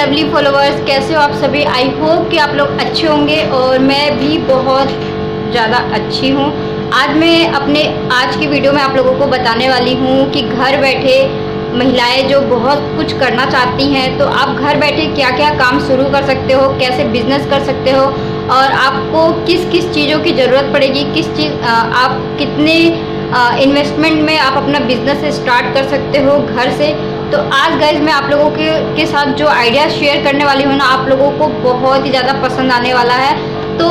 Lovely followers, कैसे हो आप सभी। आई होप कि आप लोग अच्छे होंगे और मैं भी बहुत ज़्यादा अच्छी हूँ। आज की वीडियो में आप लोगों को बताने वाली हूँ कि घर बैठे महिलाएं जो बहुत कुछ करना चाहती हैं, तो आप घर बैठे क्या क्या काम शुरू कर सकते हो, कैसे बिजनेस कर सकते हो और आपको किस किस चीज़ों की ज़रूरत पड़ेगी, आप कितने इन्वेस्टमेंट में आप अपना बिजनेस स्टार्ट कर सकते हो घर से। तो आज गाइज मैं आप लोगों के साथ जो आइडिया शेयर करने वाली हूँ ना, आप लोगों को बहुत ही ज़्यादा पसंद आने वाला है। तो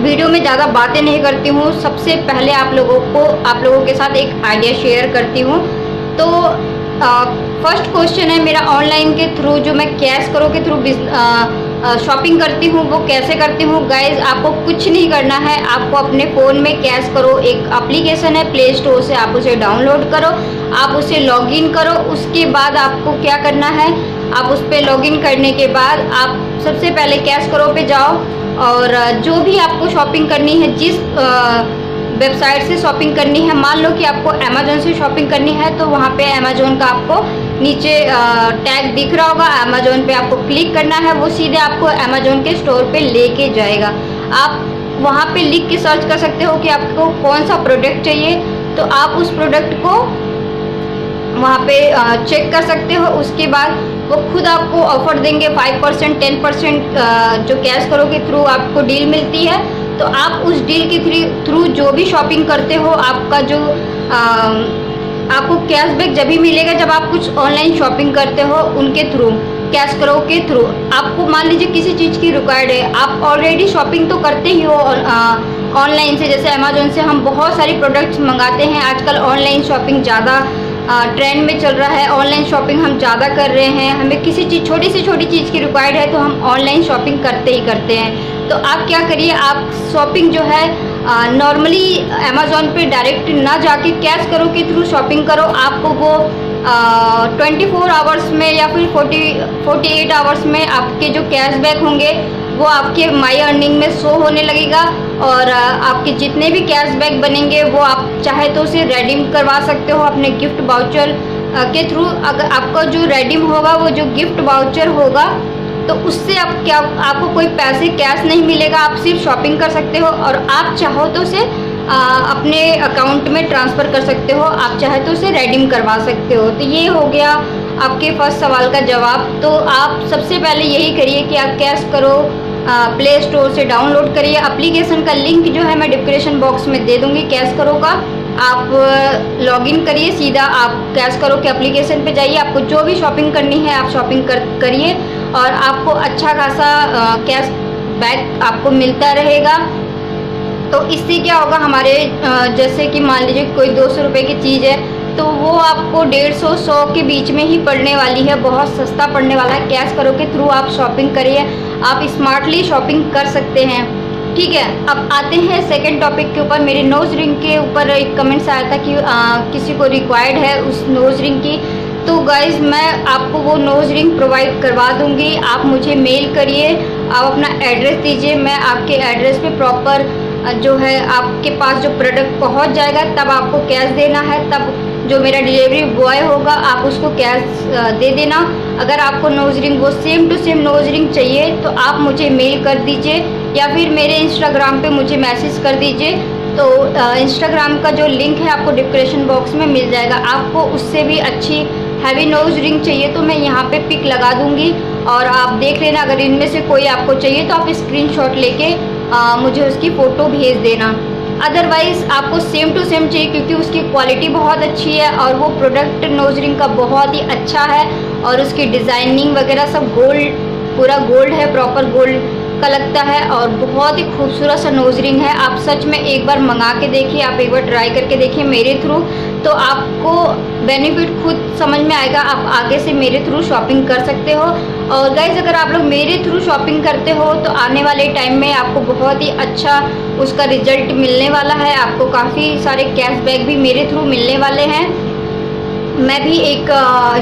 वीडियो में ज़्यादा बातें नहीं करती हूँ, सबसे पहले आप लोगों के साथ एक आइडिया शेयर करती हूँ। तो फर्स्ट क्वेश्चन है मेरा, ऑनलाइन के थ्रू जो मैं कैश करो के थ्रू शॉपिंग करती हूँ वो कैसे करती हूँ। गाइज आपको कुछ नहीं करना है, आपको अपने फ़ोन में कैश करो एक एप्लीकेशन है प्ले स्टोर से, आप उसे डाउनलोड करो, आप उसे लॉगिन करो। उसके बाद आपको क्या करना है, आप उस पर लॉगिन करने के बाद आप सबसे पहले कैश करो पे जाओ और जो भी आपको शॉपिंग करनी है, जिस वेबसाइट से शॉपिंग करनी है, मान लो कि आपको अमेजोन से शॉपिंग करनी है तो वहाँ पे अमेजोन का आपको नीचे टैग दिख रहा होगा, अमेजोन पे आपको क्लिक करना है, वो सीधे आपको अमेजोन के स्टोर पे लेके जाएगा। आप वहाँ पे लिख के सर्च कर सकते हो कि आपको कौन सा प्रोडक्ट चाहिए, तो आप उस प्रोडक्ट को वहाँ पे चेक कर सकते हो। उसके बाद वो खुद आपको ऑफर देंगे 5%, 10% जो कैश करो के थ्रू आपको डील मिलती है। तो आप उस डील के थ्रू जो भी शॉपिंग करते हो, आपका जो आपको कैशबैक जब भी मिलेगा जब आप कुछ ऑनलाइन शॉपिंग करते हो उनके थ्रू, कैश करो के थ्रू। आपको मान लीजिए किसी चीज़ की रिक्वायर्ड है, आप ऑलरेडी शॉपिंग तो करते ही हो ऑनलाइन से, जैसे अमेजोन से हम बहुत सारी प्रोडक्ट्स मंगाते हैं। आजकल ऑनलाइन शॉपिंग ज़्यादा ट्रेंड में चल रहा है, ऑनलाइन शॉपिंग हम ज़्यादा कर रहे हैं। हमें किसी चीज़ छोटी से छोटी चीज़ की रिक्वायर्ड है तो हम ऑनलाइन शॉपिंग करते ही करते हैं। तो आप क्या करिए, आप शॉपिंग जो है नॉर्मली अमेजोन पे डायरेक्ट ना जाके कैश करो के थ्रू शॉपिंग करो। आपको वो 24 आवर्स में या फिर 48 आवर्स में आपके जो कैशबैक होंगे वो आपके माई अर्निंग में शो होने लगेगा और आपके जितने भी कैशबैक बनेंगे वो आप चाहे तो उसे रेडीम करवा सकते हो अपने गिफ्ट वाउचर के थ्रू। अगर आपका जो रेडीम होगा, वो जो गिफ्ट वाउचर होगा, तो उससे आपको कोई पैसे कैश नहीं मिलेगा, आप सिर्फ शॉपिंग कर सकते हो और आप चाहो तो उसे अपने अकाउंट में ट्रांसफ़र कर सकते हो, आप चाहे तो उसे रेडीम करवा सकते हो। तो ये हो गया आपके फर्स्ट सवाल का जवाब। तो आप सबसे पहले यही करिए कि आप कैश करो प्ले स्टोर से डाउनलोड करिए। एप्लीकेशन का लिंक जो है मैं डिस्क्रिप्शन बॉक्स में दे दूँगी कैश करो का। आप लॉगिन करिए, सीधा आप कैश करो के एप्लीकेशन पे जाइए, आपको जो भी शॉपिंग करनी है आप शॉपिंग करिए और आपको अच्छा खासा कैश बैक आपको मिलता रहेगा। तो इससे क्या होगा, हमारे जैसे कि मान लीजिए कोई 200 रुपये की चीज़ है तो वो आपको 150-100 के बीच में ही पड़ने वाली है, बहुत सस्ता पड़ने वाला है। कैश करो के थ्रू आप शॉपिंग करिए, आप स्मार्टली शॉपिंग कर सकते हैं। ठीक है, अब आते हैं सेकंड टॉपिक के ऊपर। मेरे नोज़ रिंग के ऊपर एक कमेंट्स आया था कि किसी को रिक्वायर्ड है उस नोज़ रिंग की, तो गाइज़ मैं आपको वो नोज़ रिंग प्रोवाइड करवा दूँगी। आप मुझे मेल करिए, आप अपना एड्रेस दीजिए, मैं आपके एड्रेस पे प्रॉपर जो है आपके पास जो प्रोडक्ट पहुंच जाएगा तब आपको कैश देना है, तब जो मेरा डिलीवरी बॉय होगा आप उसको कैश दे देना। अगर आपको नोज़ रिंग वो same to same nose ring चाहिए तो आप मुझे मेल कर दीजिए या फिर मेरे इंस्टाग्राम पे मुझे मैसेज कर दीजिए। तो इंस्टाग्राम का जो लिंक है आपको डिस्क्रिप्शन बॉक्स में मिल जाएगा। आपको उससे भी अच्छी हैवी नोज़ रिंग चाहिए तो मैं यहाँ पे पिक लगा दूँगी और आप देख लेना, अगर इनमें से कोई आपको चाहिए तो आप स्क्रीनशॉट लेके मुझे उसकी फ़ोटो भेज देना। अदरवाइज़ आपको सेम टू सेम चाहिए क्योंकि उसकी क्वालिटी बहुत अच्छी है और वो प्रोडक्ट नोज़ रिंग का बहुत ही अच्छा है और उसकी डिज़ाइनिंग वगैरह सब पूरा गोल्ड है, प्रॉपर गोल्ड का लगता है और बहुत ही खूबसूरत सा नोज़ रिंग है। आप सच में एक बार मंगा के देखिए, आप एक बार ट्राई करके देखिए मेरे थ्रू, तो आपको बेनिफिट खुद समझ में आएगा। आप आगे से मेरे थ्रू शॉपिंग कर सकते हो। और गाइज़ अगर आप लोग मेरे थ्रू शॉपिंग करते हो तो आने वाले टाइम में आपको बहुत ही अच्छा उसका रिजल्ट मिलने वाला है, आपको काफ़ी सारे कैशबैक भी मेरे थ्रू मिलने वाले हैं। मैं भी एक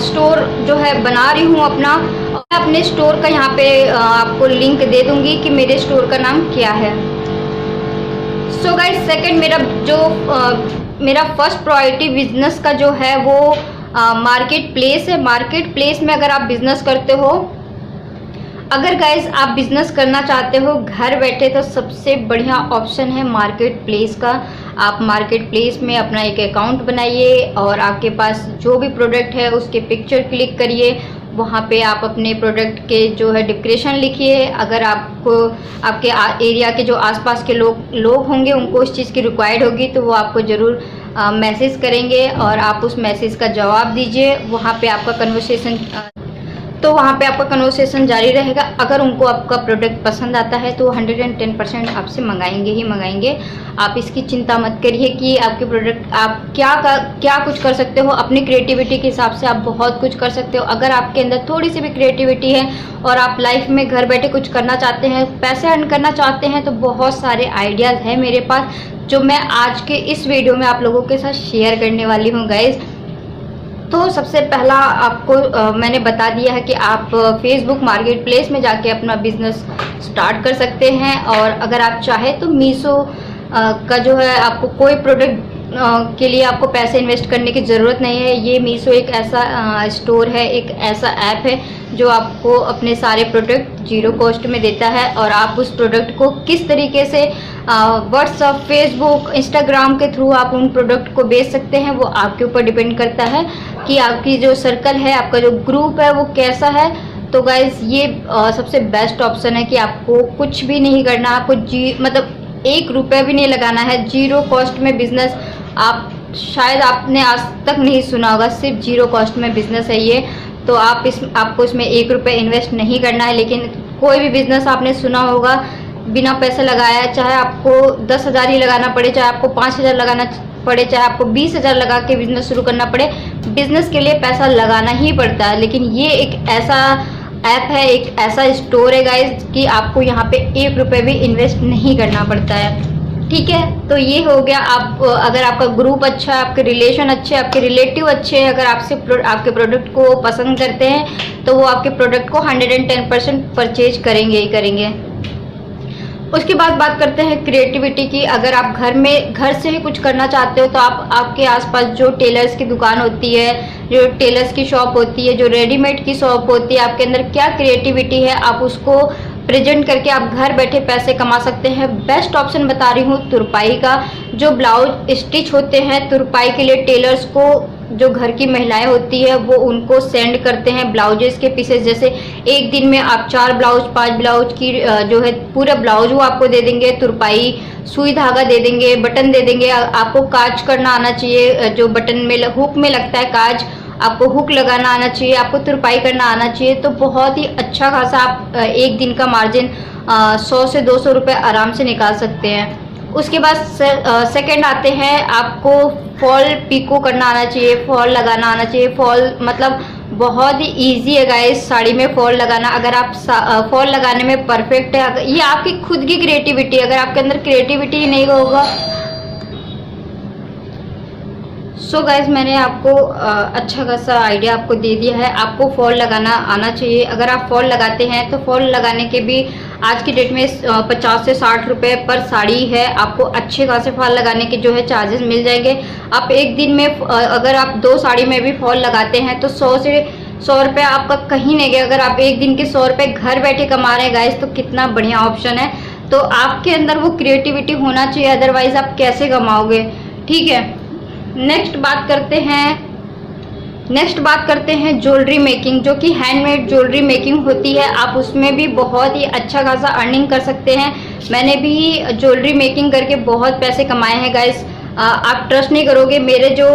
स्टोर जो है बना रही हूँ अपना, और अपने स्टोर का यहाँ पे आपको लिंक दे दूँगी कि मेरे स्टोर का नाम क्या है। सो गाइस सेकंड मेरा फर्स्ट प्रायोरिटी बिजनेस का जो है वो मार्केट प्लेस है। मार्केट प्लेस में अगर आप बिजनेस करते हो, अगर गाइज आप बिजनेस करना चाहते हो घर बैठे, तो सबसे बढ़िया ऑप्शन है मार्केट प्लेस का। आप मार्केट प्लेस में अपना एक अकाउंट बनाइए और आपके पास जो भी प्रोडक्ट है उसके पिक्चर क्लिक करिए। वहाँ पे आप अपने प्रोडक्ट के जो है डिस्क्रिप्शन लिखिए। अगर आपको आपके एरिया के जो आसपास के लोग होंगे उनको उस चीज़ की रिक्वायर्ड होगी तो वो आपको ज़रूर मैसेज करेंगे और आप उस मैसेज का जवाब दीजिए। वहाँ पे आपका कन्वर्सेशन जारी रहेगा। अगर उनको आपका प्रोडक्ट पसंद आता है तो 110% आपसे मंगाएंगे ही मंगाएंगे। आप इसकी चिंता मत करिए कि आपके प्रोडक्ट आप क्या कुछ कर सकते हो। अपनी क्रिएटिविटी के हिसाब से आप बहुत कुछ कर सकते हो। अगर आपके अंदर थोड़ी सी भी क्रिएटिविटी है और आप लाइफ में घर बैठे कुछ करना चाहते हैं, पैसे अर्न करना चाहते हैं, तो बहुत सारे आइडियाज़ हैं मेरे पास जो मैं आज के इस वीडियो में आप लोगों के साथ शेयर करने वाली हूँ गाइज़। तो सबसे पहला आपको मैंने बता दिया है कि आप फेसबुक मार्केट प्लेस में जाके अपना बिजनेस स्टार्ट कर सकते हैं। और अगर आप चाहे तो मीशो का जो है, आपको कोई प्रोडक्ट के लिए आपको पैसे इन्वेस्ट करने की ज़रूरत नहीं है। ये मीशो एक ऐसा स्टोर है, एक ऐसा ऐप है जो आपको अपने सारे प्रोडक्ट जीरो कॉस्ट में देता है। और आप उस प्रोडक्ट को किस तरीके से व्हाट्सअप, फेसबुक, इंस्टाग्राम के थ्रू आप उन प्रोडक्ट को बेच सकते हैं, वो आपके ऊपर डिपेंड करता है कि आपकी जो सर्कल है, आपका जो ग्रुप है वो कैसा है। तो गाइज ये सबसे बेस्ट ऑप्शन है कि आपको कुछ भी नहीं करना, आपको मतलब 1 रुपया भी नहीं लगाना है। जीरो कॉस्ट में बिजनेस, आप शायद आपने आज तक नहीं सुना होगा, सिर्फ जीरो कॉस्ट में बिजनेस है ये। तो आपको इसमें 1 रुपये इन्वेस्ट नहीं करना है। लेकिन कोई भी बिजनेस आपने सुना होगा बिना पैसे लगाया, चाहे आपको 10,000 ही लगाना पड़े, चाहे आपको 5,000 लगाना पड़े, चाहे आपको 20,000 लगा के बिजनेस शुरू करना पड़े, बिजनेस के लिए पैसा लगाना ही पड़ता है। लेकिन ये एक ऐसा ऐप है, एक ऐसा स्टोर है गाइज कि आपको यहाँ पे 1 रुपये भी इन्वेस्ट नहीं करना पड़ता है। ठीक है, तो ये हो गया। आप अगर आपका ग्रुप अच्छा है, आपके रिलेशन अच्छे, आपके रिलेटिव अच्छे हैं, अगर आपके प्रोडक्ट को पसंद करते हैं तो वो आपके प्रोडक्ट को 110% परचेज करेंगे ही करेंगे। उसके बाद बात करते हैं क्रिएटिविटी की। अगर आप घर से ही कुछ करना चाहते हो तो आप आपके आसपास जो टेलर्स की दुकान होती है, जो टेलर्स की शॉप होती है, जो रेडीमेड की शॉप होती है, आपके अंदर क्या क्रिएटिविटी है आप उसको प्रेजेंट करके आप घर बैठे पैसे कमा सकते हैं। बेस्ट ऑप्शन बता रही हूँ तुरपाई का। जो ब्लाउज स्टिच होते हैं तुरपाई के लिए, टेलर्स को जो घर की महिलाएं होती है वो उनको सेंड करते हैं ब्लाउजेस के पीसेस। जैसे एक दिन में आप 4 ब्लाउज 5 ब्लाउज की जो है पूरा ब्लाउज वो आपको दे देंगे। तुरपाई सुई धागा दे देंगे, बटन दे देंगे। आपको काज करना आना चाहिए, जो बटन में हुक में लगता है काज, आपको हुक लगाना आना चाहिए, आपको तुरपाई करना आना चाहिए। तो बहुत ही अच्छा खासा आप एक दिन का मार्जिन 100 से 200 रुपये आराम से निकाल सकते हैं। उसके बाद सेकंड आते हैं, आपको फॉल पिको करना आना चाहिए, फॉल लगाना आना चाहिए। फॉल मतलब बहुत ही इजी है गाइस साड़ी में फॉल लगाना। अगर आप फॉल लगाने में परफेक्ट है, ये आपकी खुद की क्रिएटिविटी है। अगर आपके अंदर क्रिएटिविटी नहीं होगा, सो गाइज मैंने आपको अच्छा खासा आइडिया आपको दे दिया है। आपको फॉल लगाना आना चाहिए। अगर आप फॉल लगाते हैं तो फॉल लगाने के भी आज की डेट में 50 से 60 रुपये पर साड़ी है। आपको अच्छे खासे फॉल लगाने के जो है चार्जेस मिल जाएंगे। आप एक दिन में अगर आप 2 साड़ी में भी फॉल लगाते हैं तो 100 रुपये आपका कहीं नहीं गया। अगर आप एक दिन के 100 रुपये घर बैठे कमा रहे हैं गाइज, तो कितना बढ़िया ऑप्शन है। तो आपके अंदर वो क्रिएटिविटी होना चाहिए, अदरवाइज आप कैसे कमाओगे। ठीक है, नेक्स्ट बात करते हैं ज्वेलरी मेकिंग, जो कि हैंडमेड ज्वेलरी मेकिंग होती है। आप उसमें भी बहुत ही अच्छा खासा अर्निंग कर सकते हैं। मैंने भी ज्वेलरी मेकिंग करके बहुत पैसे कमाए हैं गाइस। आप ट्रस्ट नहीं करोगे, मेरे जो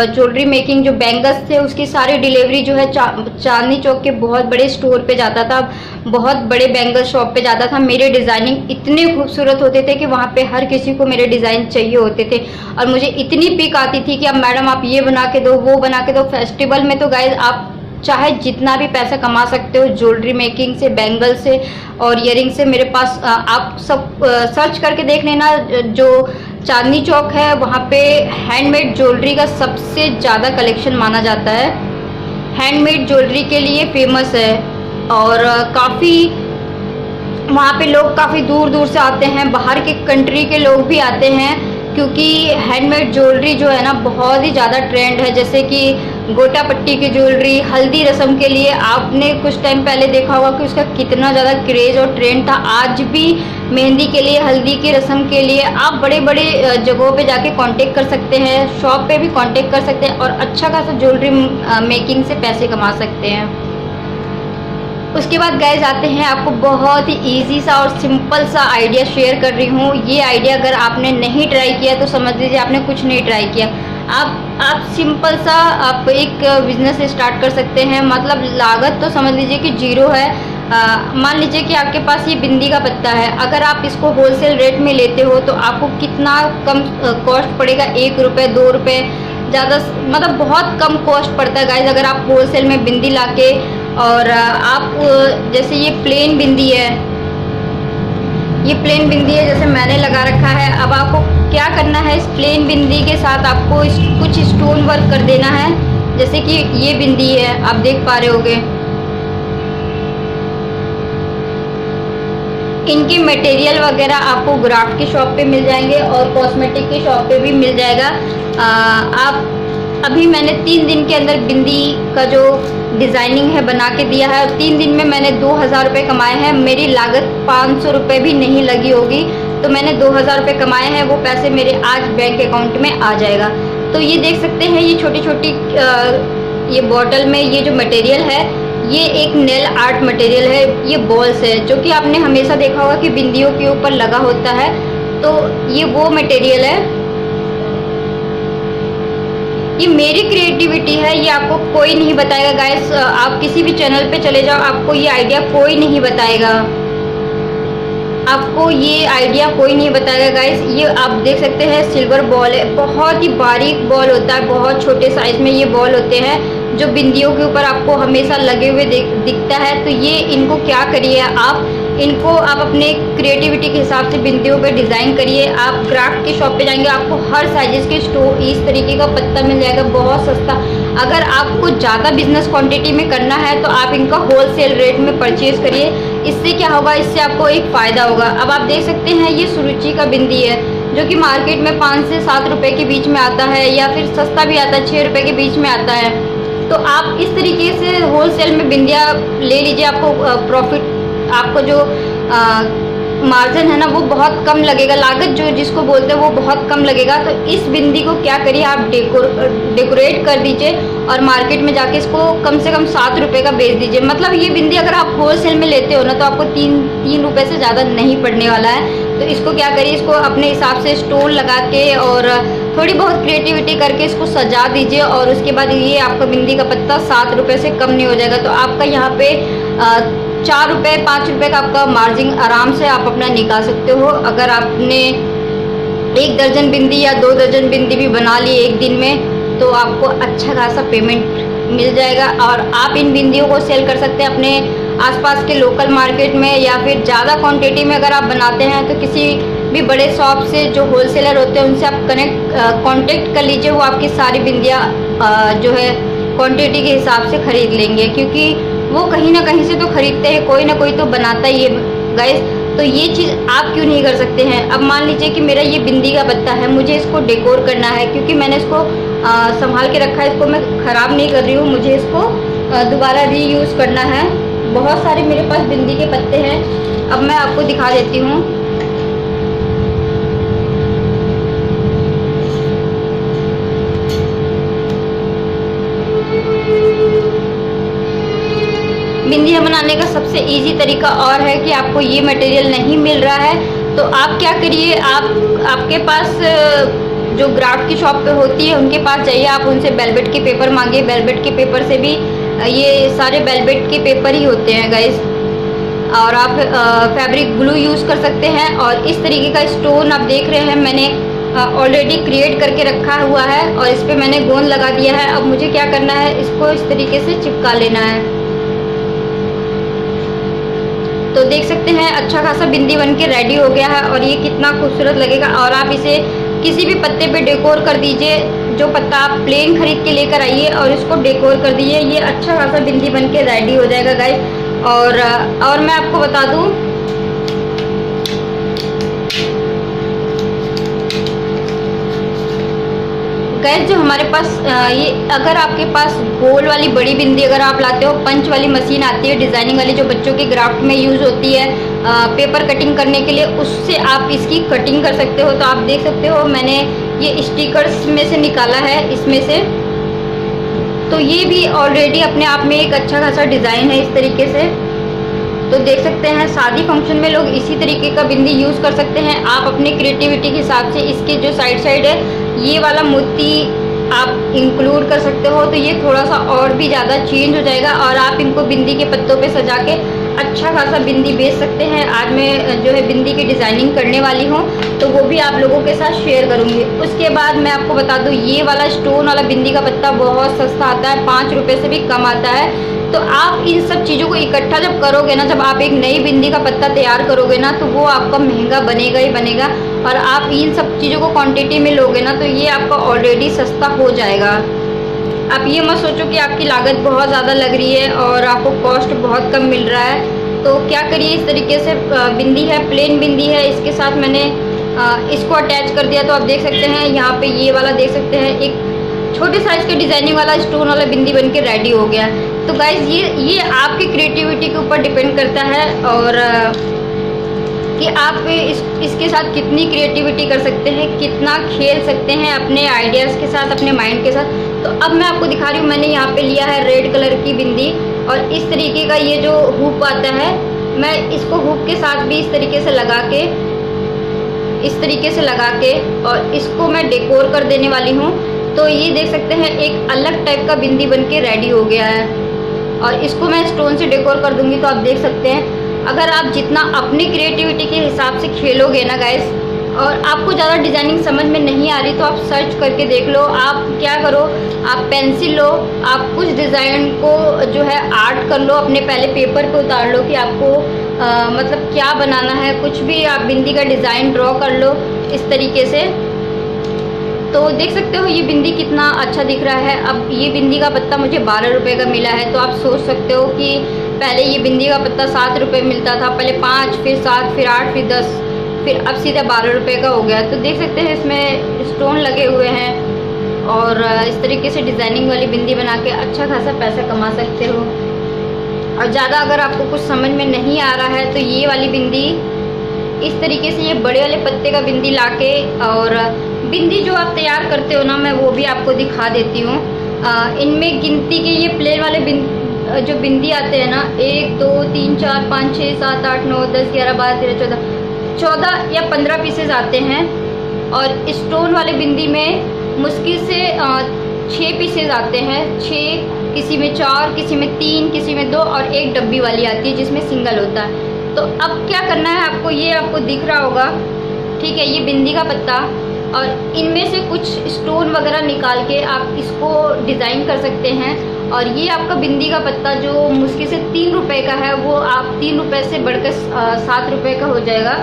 ज्वेलरी मेकिंग जो बैंगल्स थे उसकी सारी डिलीवरी जो है चांदनी चौक के बहुत बड़े स्टोर पे जाता था, बहुत बड़े बैंगल शॉप पे जाता था। मेरे डिज़ाइनिंग इतने खूबसूरत होते थे कि वहाँ पे हर किसी को मेरे डिज़ाइन चाहिए होते थे। और मुझे इतनी पिक आती थी कि अब मैडम आप ये बना के दो, वो बना के दो। फेस्टिवल में तो गाइज आप चाहे जितना भी पैसा कमा सकते हो ज्वेलरी मेकिंग से, बैंगल से और ईयरिंग से। मेरे पास आप सब सर्च करके देख लेना, जो चांदनी चौक है वहाँ पे हैंडमेड ज्वेलरी का सबसे ज़्यादा कलेक्शन माना जाता है। हैंडमेड ज्वेलरी के लिए फेमस है और काफ़ी वहाँ पे लोग काफ़ी दूर दूर से आते हैं, बाहर के कंट्री के लोग भी आते हैं, क्योंकि हैंडमेड ज्वेलरी जो है ना बहुत ही ज़्यादा ट्रेंड है। जैसे कि गोटा पट्टी की ज्वेलरी हल्दी रस्म के लिए आपने कुछ टाइम पहले देखा होगा कि उसका कितना ज़्यादा क्रेज़ और ट्रेंड था। आज भी मेहंदी के लिए, हल्दी की रस्म के लिए आप बड़े बड़े जगहों पे जाके कांटेक्ट कर सकते हैं, शॉप पे भी कांटेक्ट कर सकते हैं और अच्छा खासा ज्वेलरी मेकिंग से पैसे कमा सकते हैं। उसके बाद गाइस आते हैं, आपको बहुत ही इजी सा और सिंपल सा आइडिया शेयर कर रही हूँ। ये आइडिया अगर आपने नहीं ट्राई किया तो समझ लीजिए आपने कुछ नहीं ट्राई किया। आप सिंपल सा आप एक बिजनेस स्टार्ट कर सकते हैं। मतलब लागत तो समझ लीजिए कि जीरो है। मान लीजिए कि आपके पास ये बिंदी का पत्ता है, अगर आप इसको होलसेल रेट में लेते हो तो आपको कितना कम कॉस्ट पड़ेगा, 1 रुपये 2 रुपये, ज़्यादा मतलब बहुत कम कॉस्ट पड़ता है गाइज अगर आप होलसेल में बिंदी लाके। और आप जैसे ये प्लेन बिंदी है, ये प्लेन बिंदी है जैसे मैंने लगा रखा है। अब आपको क्या करना है, इस प्लेन बिंदी के साथ आपको कुछ स्टोन वर्क कर देना है। जैसे कि ये बिंदी है, आप देख पा रहे होगे। इनके मटेरियल वगैरह आपको ग्राफ्ट की शॉप पे मिल जाएंगे और कॉस्मेटिक की शॉप पे भी मिल जाएगा। आप अभी मैंने 3 दिन के अंदर बिंदी का जो डिज़ाइनिंग है बना के दिया है और 3 दिन में मैंने 2000 रुपये कमाए हैं। मेरी लागत 500 रुपये भी नहीं लगी होगी, तो मैंने 2000 रुपये कमाए हैं। वो पैसे मेरे आज बैंक अकाउंट में आ जाएगा। तो ये देख सकते हैं, ये छोटी छोटी ये बॉटल में ये जो मटेरियल है, ये एक नेल आर्ट मटेरियल है। ये बॉल्स है जो कि आपने हमेशा देखा होगा कि बिंदियों के ऊपर लगा होता है, तो ये वो मटेरियल है। ये मेरी क्रिएटिविटी है, ये आपको कोई नहीं बताएगा गाइस। आप किसी भी चैनल पे चले जाओ, आपको ये आइडिया कोई नहीं बताएगा, आपको ये आइडिया कोई नहीं बताएगा गाइस। ये आप देख सकते हैं सिल्वर बॉल है, बहुत ही बारीक बॉल होता है, बहुत छोटे साइज में ये बॉल होते हैं जो बिंदियों के ऊपर आपको हमेशा लगे हुए दिखता है। तो ये इनको क्या करिए, आप इनको आप अपने क्रिएटिविटी के हिसाब से बिंदियों पे डिज़ाइन करिए। आप क्राफ्ट की शॉप पे जाएंगे, आपको हर साइजेस के स्टोन इस तरीके का पत्ता मिल जाएगा, बहुत सस्ता। अगर आपको ज़्यादा बिजनेस क्वांटिटी में करना है तो आप इनका होलसेल रेट में परचेज़ करिए। इससे क्या होगा, इससे आपको एक फ़ायदा होगा। अब आप देख सकते हैं, ये सुरुचि का बिंदी है जो कि मार्केट में 5 से 7 रुपये के बीच में आता है, या फिर सस्ता भी आता है, 6 रुपये के बीच में आता है। तो आप इस तरीके से होलसेल में बिंदियाँ ले लीजिए, आपको प्रॉफिट, आपको जो मार्जिन है ना वो बहुत कम लगेगा, लागत जो जिसको बोलते हैं वो बहुत कम लगेगा। तो इस बिंदी को क्या करिए, आप डेकोरेट कर दीजिए और मार्केट में जाके इसको कम से कम 7 रुपये का बेच दीजिए। मतलब ये बिंदी अगर आप होलसेल में लेते हो ना तो आपको 3 रुपये से ज़्यादा नहीं पड़ने वाला है। तो इसको क्या करिए, इसको अपने हिसाब से स्टोन लगा के और थोड़ी बहुत क्रिएटिविटी करके इसको सजा दीजिए और उसके बाद ये आपका बिंदी का पत्ता 7 रुपये से कम नहीं हो जाएगा। तो आपका यहाँ पे 4 रुपये 5 रुपये का आपका मार्जिन आराम से आप अपना निकाल सकते हो। अगर आपने 1 दर्जन बिंदी या 2 दर्जन बिंदी भी बना ली एक दिन में तो आपको अच्छा खासा पेमेंट मिल जाएगा और आप इन बिंदियों को सेल कर सकते हैं अपने आसपास के लोकल मार्केट में, या फिर ज़्यादा क्वांटिटी में अगर आप बनाते हैं तो किसी भी बड़े शॉप से जो होलसेलर होते हैं उनसे आप कांटेक्ट कर लीजिए। वो आपकी सारी बिंदियाँ जो है क्वांटिटी के हिसाब से ख़रीद लेंगे, क्योंकि वो कहीं ना कहीं से तो खरीदते हैं, कोई ना कोई तो बनाता ही है गाइस। तो ये चीज़ आप क्यों नहीं कर सकते हैं। अब मान लीजिए कि मेरा ये बिंदी का पत्ता है, मुझे इसको डेकोर करना है, क्योंकि मैंने इसको संभाल के रखा है, इसको मैं ख़राब नहीं कर रही हूँ, मुझे इसको दोबारा रीयूज़ करना है। बहुत सारे मेरे पास बिंदी के पत्ते हैं, अब मैं आपको दिखा देती हूँ। बिंदियाँ बनाने का सबसे इजी तरीका और है कि आपको ये मटेरियल नहीं मिल रहा है तो आप क्या करिए, आपके पास जो ग्राफ्ट की शॉप पे होती है उनके पास जाइए, आप उनसे वेलवेट के पेपर मांगिए। वेलवेट के पेपर से भी, ये सारे वेलवेट के पेपर ही होते हैं गाइस। और आप फैब्रिक ग्लू यूज़ कर सकते हैं। और इस तरीके का स्टोन आप देख रहे हैं, मैंने ऑलरेडी क्रिएट करके रखा हुआ है और इस पर मैंने गोंद लगा दिया है। अब मुझे क्या करना है, इसको इस तरीके से चिपका लेना है। तो देख सकते हैं अच्छा खासा बिंदी बन के रेडी हो गया है और ये कितना खूबसूरत लगेगा। और आप इसे किसी भी पत्ते पे डेकोर कर दीजिए, जो पत्ता आप प्लेन खरीद के लेकर आइए और इसको डेकोर कर दीजिए, ये अच्छा खासा बिंदी बन के रेडी हो जाएगा गाइस। और मैं आपको बता दूं, गैस जो हमारे पास ये अगर आपके पास गोल वाली बड़ी बिंदी अगर आप लाते हो, पंच वाली मशीन आती है डिज़ाइनिंग वाली जो बच्चों के ग्राफ्ट में यूज़ होती है पेपर कटिंग करने के लिए, उससे आप इसकी कटिंग कर सकते हो। तो आप देख सकते हो मैंने ये स्टिकर्स में से निकाला है इसमें से। तो ये भी ऑलरेडी अपने आप में एक अच्छा खासा डिज़ाइन है इस तरीके से। तो देख सकते हैं शादी फंक्शन में लोग इसी तरीके का बिंदी यूज़ कर सकते हैं। आप अपने क्रिएटिविटी के हिसाब से इसके जो साइड है ये वाला मोती आप इंक्लूड कर सकते हो, तो ये थोड़ा सा और भी ज़्यादा चेंज हो जाएगा और आप इनको बिंदी के पत्तों पे सजा के अच्छा खासा बिंदी बेच सकते हैं। आज मैं जो है बिंदी की डिज़ाइनिंग करने वाली हूँ, तो वो भी आप लोगों के साथ शेयर करूँगी। उसके बाद मैं आपको बता दूँ, ये वाला स्टोन वाला बिंदी का पत्ता बहुत सस्ता आता है, 5 रुपये से भी कम आता है। तो आप इन सब चीज़ों को इकट्ठा जब करोगे ना, जब आप एक नई बिंदी का पत्ता तैयार करोगे ना, तो वो आपका महंगा बनेगा ही बनेगा। और आप इन सब चीज़ों को क्वांटिटी में लोगे ना, तो ये आपका ऑलरेडी सस्ता हो जाएगा। आप ये मत सोचो कि आपकी लागत बहुत ज़्यादा लग रही है और आपको कॉस्ट बहुत कम मिल रहा है। तो क्या करिए, इस तरीके से बिंदी है, प्लेन बिंदी है, इसके साथ मैंने इसको अटैच कर दिया। तो आप देख सकते हैं यहाँ पे ये वाला देख सकते हैं, एक छोटे साइज़ के डिज़ाइनिंग वाला स्टोन वाला बिंदी बन के रेडी हो गया। तो गाइज़ ये आपकी क्रिएटिविटी के ऊपर डिपेंड करता है और कि आप इसके साथ कितनी क्रिएटिविटी कर सकते हैं, कितना खेल सकते हैं अपने आइडियाज़ के साथ, अपने माइंड के साथ। तो अब मैं आपको दिखा रही हूँ, मैंने यहाँ पे लिया है रेड कलर की बिंदी और इस तरीके का ये जो हुक आता है, मैं इसको हुक के साथ भी इस तरीके से लगा के और इसको मैं डेकोर कर देने वाली हूँ। तो ये देख सकते हैं एक अलग टाइप का बिंदी बन के रेडी हो गया है और इसको मैं स्टोन से डेकोर कर दूंगी। तो आप देख सकते हैं, अगर आप जितना अपनी क्रिएटिविटी के हिसाब से खेलोगे ना गाइस, और आपको ज़्यादा डिज़ाइनिंग समझ में नहीं आ रही तो आप सर्च करके देख लो। आप क्या करो, आप पेंसिल लो, आप कुछ डिज़ाइन को जो है आर्ट कर लो, अपने पहले पेपर पे उतार लो कि आपको मतलब क्या बनाना है, कुछ भी आप बिंदी का डिज़ाइन ड्रॉ कर लो इस तरीके से। तो देख सकते हो ये बिंदी कितना अच्छा दिख रहा है। अब ये बिंदी का पत्ता मुझे 12 रुपये का मिला है। तो आप सोच सकते हो कि पहले ये बिंदी का पत्ता 7 रुपये मिलता था, पहले 5, फिर 7, फिर 8, फिर 10, फिर अब सीधा 12 रुपये का हो गया। तो देख सकते हैं इसमें स्टोन लगे हुए हैं और इस तरीके से डिज़ाइनिंग वाली बिंदी बना के अच्छा खासा पैसा कमा सकते हो। और ज़्यादा अगर आपको कुछ समझ में नहीं आ रहा है तो ये वाली बिंदी इस तरीके से, ये बड़े वाले पत्ते का बिंदी लाके, और बिंदी जो आप तैयार करते हो ना, मैं वो भी आपको दिखा देती हूँ। इनमें गिनती के ये प्लेन वाले जो बिंदी आते हैं ना, 1 2 3 4 5 6 7 8 9 10 11 12 13 14 या 15 पीसेज आते हैं। और स्टोन वाले बिंदी में मुश्किल से 6 पीसेज आते हैं, 6, किसी में 4, किसी में 3, किसी में 2 और एक डब्बी वाली आती है जिसमें सिंगल होता है। तो अब क्या करना है आपको, ये आपको दिख रहा होगा, ठीक है, ये बिंदी का पत्ता और इनमें से कुछ स्टोन वगैरह निकाल के आप इसको डिज़ाइन कर सकते हैं। और ये आपका बिंदी का पत्ता जो मुश्किल से 3 रुपये का है, वो आप 3 रुपये से बढ़कर 7 रुपये का हो जाएगा।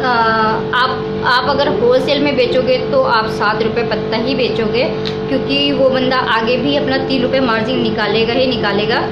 आप अगर होलसेल में बेचोगे तो आप 7 रुपये पत्ता ही बेचोगे, क्योंकि वो बंदा आगे भी अपना 3 रुपये मार्जिन निकालेगा ही निकालेगा।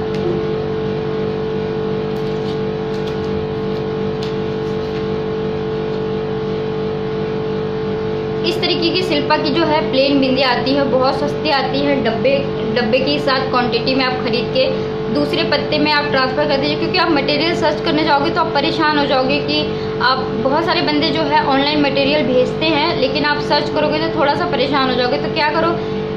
इस तरीके की शिल्पा की जो है प्लेन बिंदी आती है, बहुत सस्ती आती है, डब्बे के साथ क्वांटिटी में आप खरीद के दूसरे पत्ते में आप ट्रांसफ़र कर दीजिए। क्योंकि आप मटेरियल सर्च करने जाओगे तो आप परेशान हो जाओगे कि आप, बहुत सारे बंदे जो है ऑनलाइन मटेरियल भेजते हैं, लेकिन आप सर्च करोगे तो थोड़ा सा परेशान हो जाओगे। तो क्या करो,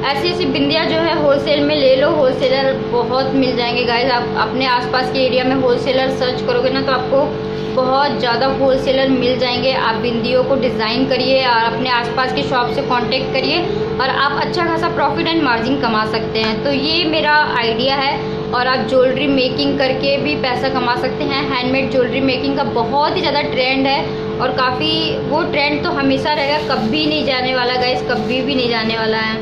ऐसी बिंदियाँ जो है होलसेल में ले लो, होलसेलर बहुत मिल जाएंगे गाइज। आप अपने आसपास के एरिया में होलसेलर सर्च करोगे ना तो आपको बहुत ज़्यादा होलसेलर मिल जाएंगे। आप बिंदियों को डिज़ाइन करिए और अपने आसपास के शॉप से कांटेक्ट करिए और आप अच्छा खासा प्रॉफिट एंड मार्जिन कमा सकते हैं। तो ये मेरा आइडिया है। और आप ज्वेलरी मेकिंग करके भी पैसा कमा सकते हैं। हैंडमेड ज्वेलरी मेकिंग का बहुत ही ज़्यादा ट्रेंड है और काफ़ी वो ट्रेंड तो हमेशा रहेगा, कभी नहीं जाने वाला गाइस, कभी भी नहीं जाने वाला है।